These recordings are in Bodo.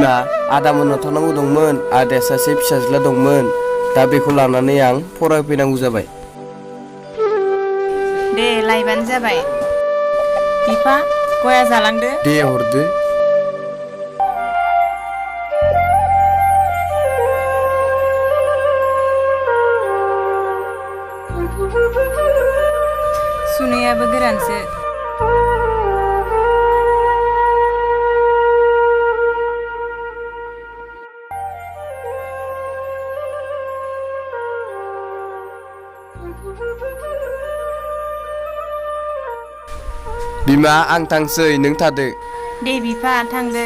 बिमा आदा मोननाव थांनांगौ दंमोन आदाया सासे फिसाज्ला दंमोन दा बेखौ लानानै आं फरायफैनांगौ जाबाय दे लायबानो जाबाय बिफा गया जालांदो दे हरदो सुनायाबो गोरानसो बिमा आं थांसै नों थादो दे बिफा थांदो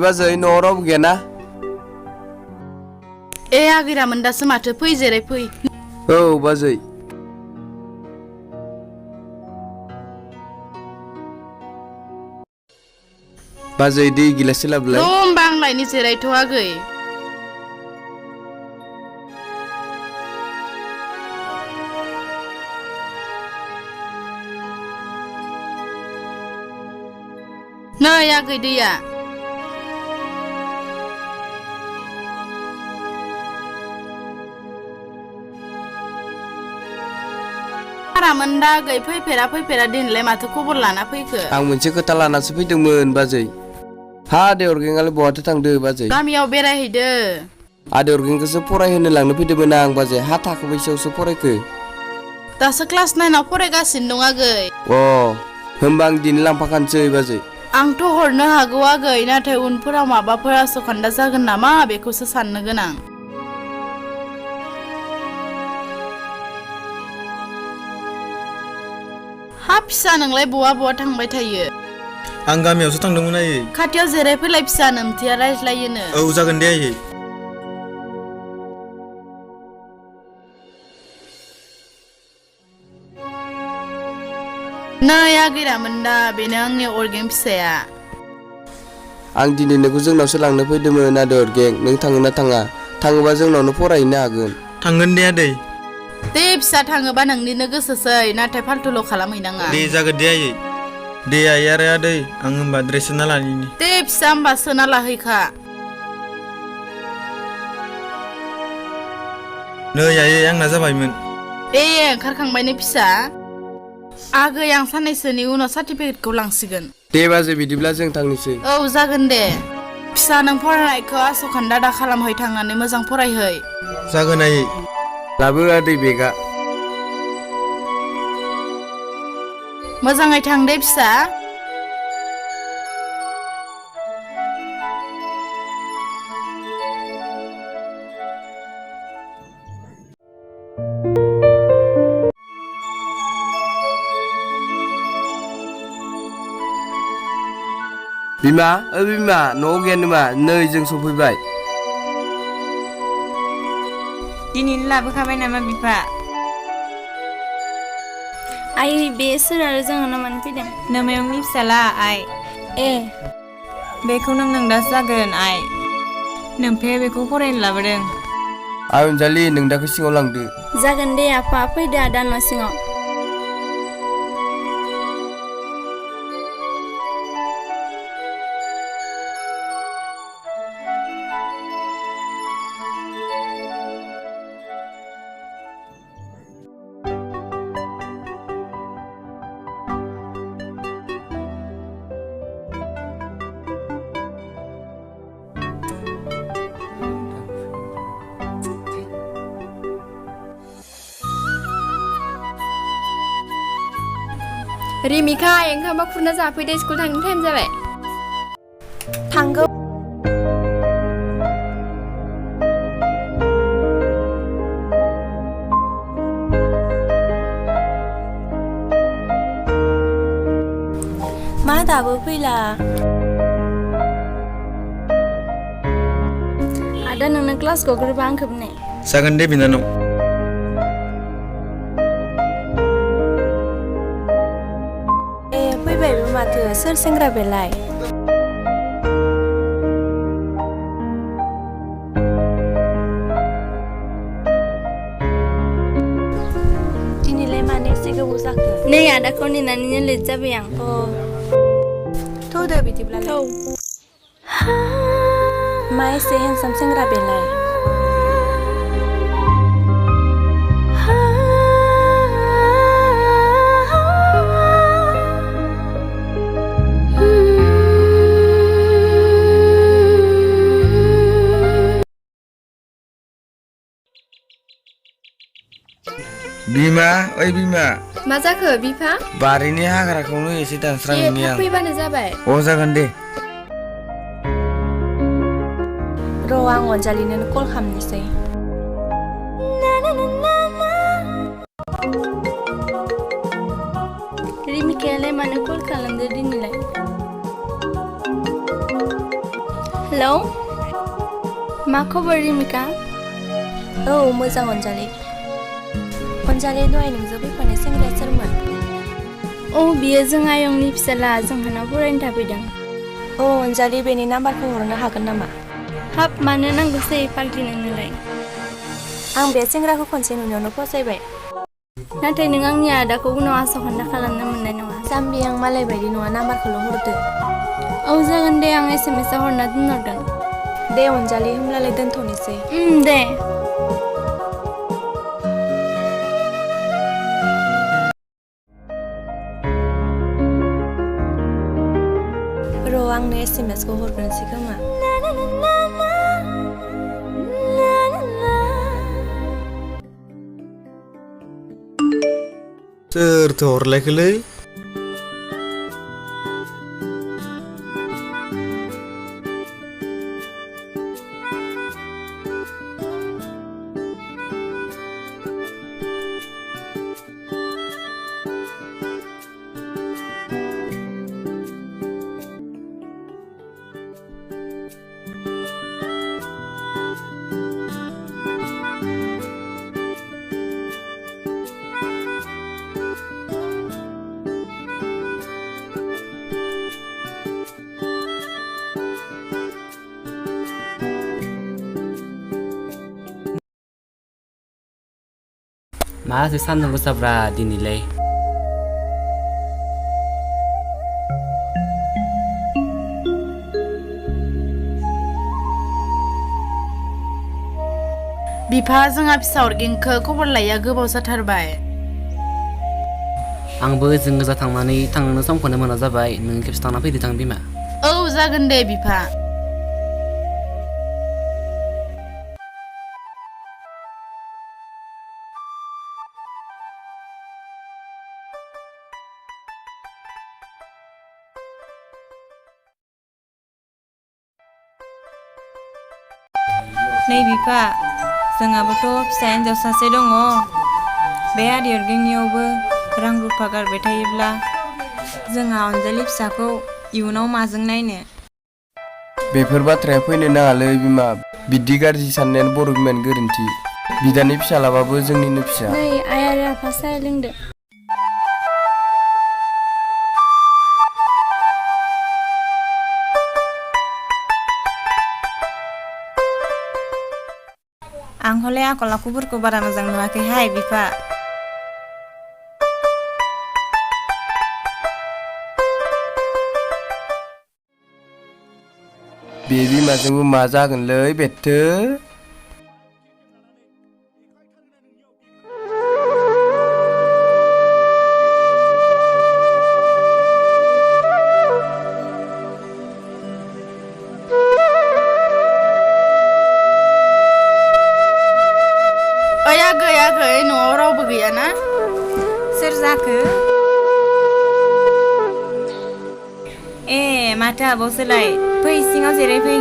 बाजै न'आव रावबो गैया ना ए आगैरामोन दासो माथो फै जेरै फै औ बाजै बाजै दै गिलाससे लाबोलाय होमबा आं लायनि जिरायथ' आगै नै आगै दैया आरामोन दा आगै फैफेरा दिनैलाय माथो खबर लाना फैखो आं मोनसे खोथा लानासो फैदोंमोन बाजै हा आदै अरगेंआलाय बहाथो थांदो बाजै गामियाव बेरायहैदो आदै अरगेंखौसो फरायहोनो लांनो फैदोंमोन आं बाजै हा थाखो बैसोआवसो फरायखो दासो क्लास 9 आव फरायगासिनो दं आगै अ होमबा आं दिनै लांफाखानोसै बाजै आंथ' हरनो हागौ आगै नाथाय उनफोराव माबाफोर आसखान्दा जागोन नामा बेखौसो साननो गोनां हा फिसा नोंलाय बहा थांबाय थायो आं गामियावसो थांदोंमोन आयै खाथियाव जेरै फैलाय फिसा नोमथिया रायज्लायोनो औ जागोन दे आयै नै आगैरामोन दा बेनो आंनि अरगें फिसाया आं दिनै नोंखौ जोंनावसो लांनो फैदोंमोन आदै अरगें नों थाङो ना थाङा थाङोबा जोंनावनो फरायहैनो हागोन थांगोन दे आदै दे फिसा थाङोबा नोंनिनो गोसोसै नाथाय फाल्थुल' खालामहैनाङा दे जागोन दे आयै दे आयै आरो आदै आं होमबा ड्रेस सोना लानि दे फिसा होमबा सोना लाहैखा नै आयै आंना जाबायमोन ए ओंखारखांबायनो फिसा आगै आं साननैसोनि उनाव सार्टिफिकेटखौ लांसिगोन दे बाजै बिदिब्ला जों थांनोसै औ जागोन दे फिसा नों फरायनायखौ आसखान्दा दा खालामहै थांनानै मोजां फरायहै जागोन आयै लाबो आदै बेगा मोजाङै थां दे फिसा बिमा बिमा न'आव गैया नामा नै जों सफैबाय दिनैनो लाबोखाबाय नामा बिफा आइ बे सोर आरो जोंहानाव मानो फैदों नोमायंनि फिसाला आइ ए बेखौ नों नोंदासो जागोन आइ नोमफाया बेखौ फरायनो लाबोदों आइ अनजालि नोंदाखौ सिङाव लांदो जागोन दे आफा फैदो आदा न' सिङाव रिमिका ओंखामा खुरना जाफैदो स्कुल थांनो टाइम जाबाय थांगौ मा दाबो फैला आदा नोंनो क्लासखौ ग्रोबा आंखौ बुंनाय जागोन दे बिनानाव ए फैबायबो माथो सोर सेंग्रा बेलाय बेसे गोबाव जाखो नै आदाखौ नेनानैनो लेट जाबाय आं थौदो बिदिब्लालाय थौ मा एसे हेन्डसाम सेंग्रा बेलाय बिमा ओइ बिमा मा जाखो बिफा बारिनि हाग्राखौनो एसे दानस्रांहैनि आं फैबानो जाबाय अ जागोन दे र' आं अनजालिनो कल खालामनोसै रिमिकायालाय मानो कल खालामदो दिनैलाय हेलौ मा खबर रिमिका औ मोजां अनजालि दहाय नोंजों फैफानाय सेंग्राया सोरमोन औ बियो जों आयंनि फिसाला जोंहानाव फरायनो थाफैदों औ अनजालि बेनि नाम्बारखौ हरनो हागोन नामा हाब मानो नांगौसै पार्टि नोंनोलाय आं बे सेंग्राखौ खनसे नुनायावनो फसायबाय नाथाय नों आंनि आदाखौ उनाव आसखान्दा खालामनो मोननाय नङा जाम्बि आं मालाय बायदि नङा नाम्बारखौल' हरदो औ जागोन दे आं SMS आव हरना दोनहरगोन दे अनजालि होमब्लालाय दोनथ'नोसै दे र' आंनो SMS खौ हरग्रोनोसै खोमा सोरथो हरलायखोलै मासो सान्दुं गोसाब्रा दिनैलाय बिफा जोंहा फिसा अरगेंखौ खबर लाया गोबाव जाथारबाय आंबो जों गोजा थांनानै थांनो समखौनो मोना जाबाय नों खेबसे थांना फैदो थां बिमा औ जागोन दे बिफा नै बिफा जोंहाबोथ' फिसा हिन्जाव सासे दङ बे आरि अरगेंनियावबो रां रुफा गारबाय थायोब्ला जोंहा अनजालि फिसाखौ इयुनाव माजों नायनो बेफोर बाथ्राया फैनो नाङालै बिमा बिदि गाज्रि साननायानो बर' बिमानि गोरोन्थि बिदानि फिसालाबाबो जोंनिनो फिसा नै आइ आरो आफा साहा लोंदो आं हले आखल आखुफोरखौ बारा मोजां नुवाखैहाय बिफा बे बिमाजोंबो मा जागोनलै बेथो आगै न'आव रावबो गैयाना सोर जाखो ए माथो आब'सोलाय फै सिङाव जिराय फै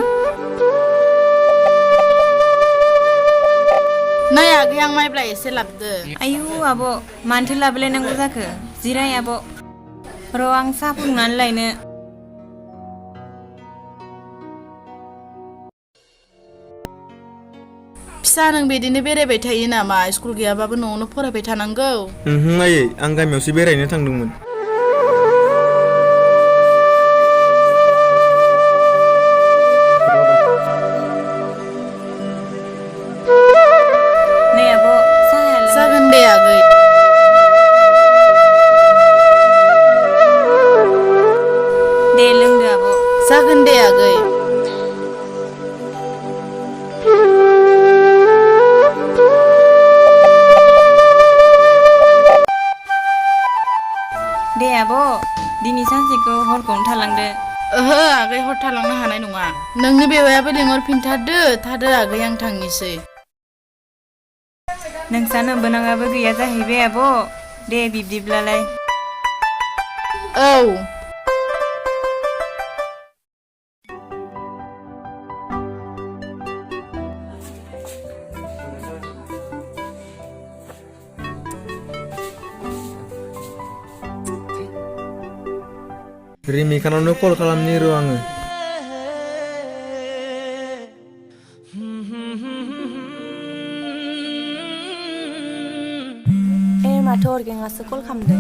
नै आगै आं माइब्रा एसे लाबोदो आयु आब' मानोथो लाबोलायनांगौ जाखो जिराय आब' र' आं साहा फुदुंनानै लायनो फिसा नों बिदिनो बेरायबाय थायो नामा स्कुल गैयाबाबो न'आवनो फरायबाय थानांगौ आयै आं गामियावसो बेरायनो थांदोंमोन नै आब' साहाया जागोन दे आगै आब' दिनै सानसेखौ हरखौनो थालांदो ओहो आगै हर थालांनो हानाय नङा नोंनि बेवायाबो लिंहरफिनथारदो थादो आगै आं थांनोसै नोंसा नोंबोनाङाबो गैया जाहैबाय आब' दे बिब्दिब्लालाय औ रिमिखानावनो कल खालामनि र' आङो माथो अर्गेंआसो कल खालामदों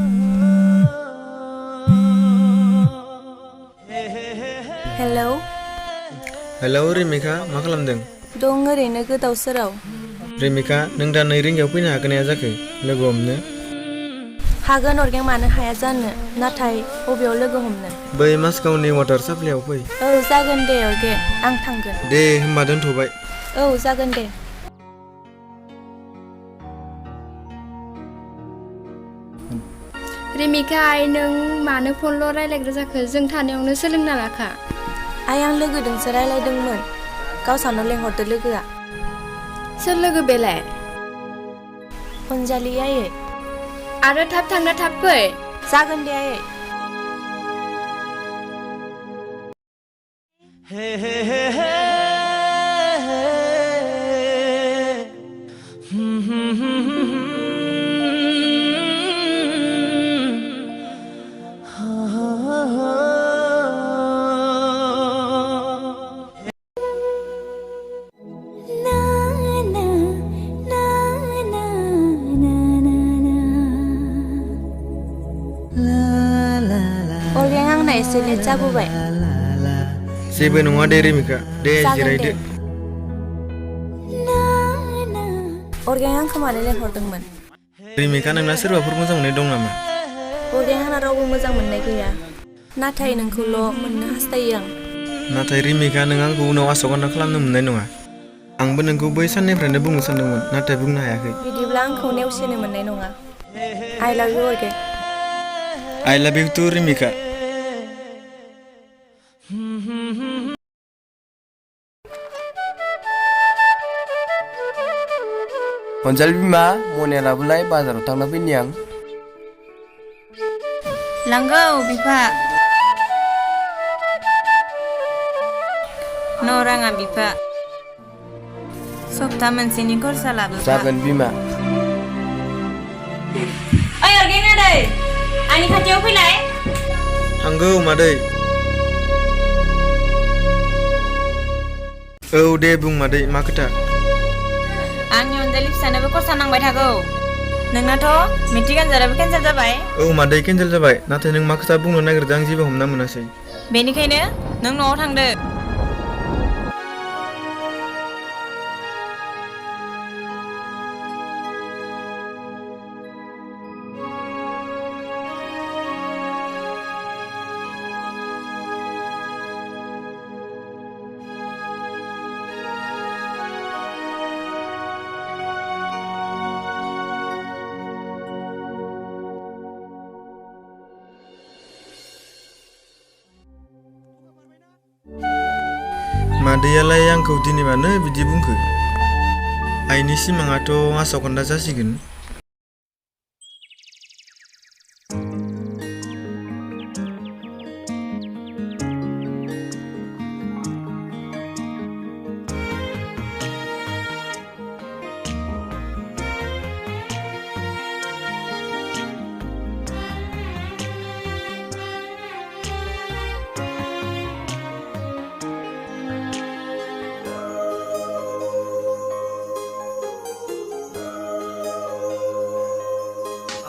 हेलौ हेलौ रिमिखा मा खालामदों दं ओरैनो गोदाव सोराव रिमिखा नों दा 2 रिंगायाव फैनो हागोन ना जाखो लोगो हमनो हागोन अर्गें मानो हाया जानो नाथाय बबेयाव लोगो हमनो बै मासकावनि वाटार साप्लाइयाव फै औ जागोन दे अर्गें आं थांगोन दे होमबा दोनथ'बाय औ जागोन दे रिमिका आइ नों मानो फनल' रायलायग्रा जाखो जों थानायावनो सोलोंना लाखा आइ आं लोगोदोंसो रायलायदोंमोन गावसानो लेंहरदो लोगोआ सोर लोगो बेलाय अनजालि आयै आरो थाब थांना थाब फै जागोन दे आयै अर्गें आंना एसे लेट जाबोबाय जेबो नङा दे रिमिखा दे जिरायदो अर्गें आंखौ मानो लेंहरदोंमोन रिमिखा नोंना सोरबाफोर मोजां मोननाय दं नामा अर्गें आंना रावबो मोजां मोननाय गैया नाथाय नोंखौल' मोननो हास्थायो आं नाथाय रिमिखा नों आंखौ उनाव आस'खान्दा खालामनो मोननाय नङा आंबो नोंखौ बै साननिफ्रायनो बुंनो सानदोंमोन नाथाय बुंनो हायाखै बिदिब्ला आंखौ नेवसिनो मोननाय नङा आइ लाभ इउ अर्गें आइ लाभ इउ टु रिमिखा अनजालि बिमा मनिया लाबोलाय बाजाराव थांना फैनि आं लांगौ बिफा न' राङा बिफा सप्ता मोनसेनि खरसा लाबोफा जागोन बिमा ओइ अर्गें आदै आंनि खाथियाव फैलाय थांगौ मादै औ दे बुं मादै मा खोथा आंनि अनजालि फिसानोबो खरसा नांबाय थागौ नोंनाथ' मेट्रिक आनजादाबो केन्सेल जाबाय औ मादै केन्सेल जाबाय नाथाय नों मा खोथा बुंनो नागिरदों आं जेबो हमना मोनासै बेनिखायनो नों न'आव थांदो मादैयालाय आंखौ दिनै मानो बिदि बुंखो आइनि सिमाङाथ' आस'खान्दा जासिगोन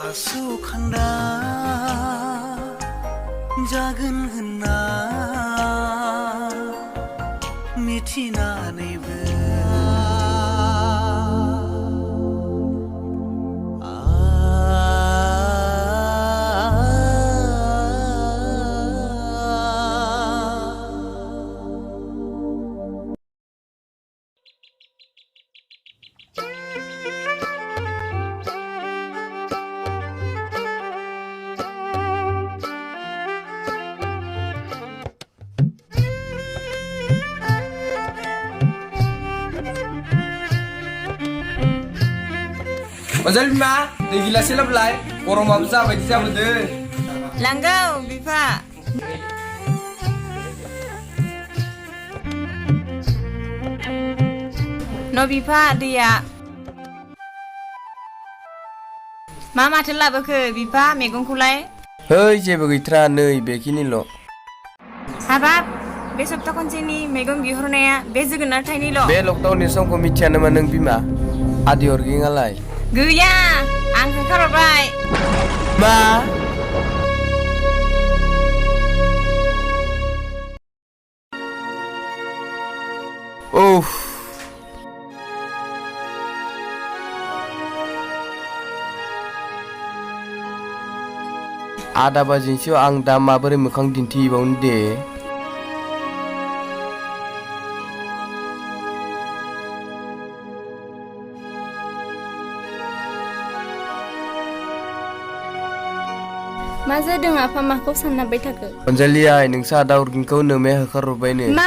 आसु खान्दा जागोन होनना मिथिनानैबो अनजालि बिमा दै गिलासे लाबोलाय गरमाबो जाबायदि जाबोदो लांगौ बिफा न' बिफा दैया मा माथो लाबोखो बिफा मैगंखौलाय है जेबो गैथ्रा नै बेखिनिल' हाबाब बे सप्ता खनसेनि मैगं बिहरनाया बे जोगोनार थाइनैल' बे लकडाउननि समखौ मिथिया नामा नों बिमा आदि हरगिङालाय गैया आं होखारहरबाय मा उफ आधा बाजिसोआव आं दा माबोरै मोखां दिन्थिबावनो दे मा जादों आफा माखौ साननाबाय थाखो अनजालिया नोंसा आदा उरगिंखौ नोमाया होखारहरबायनो मा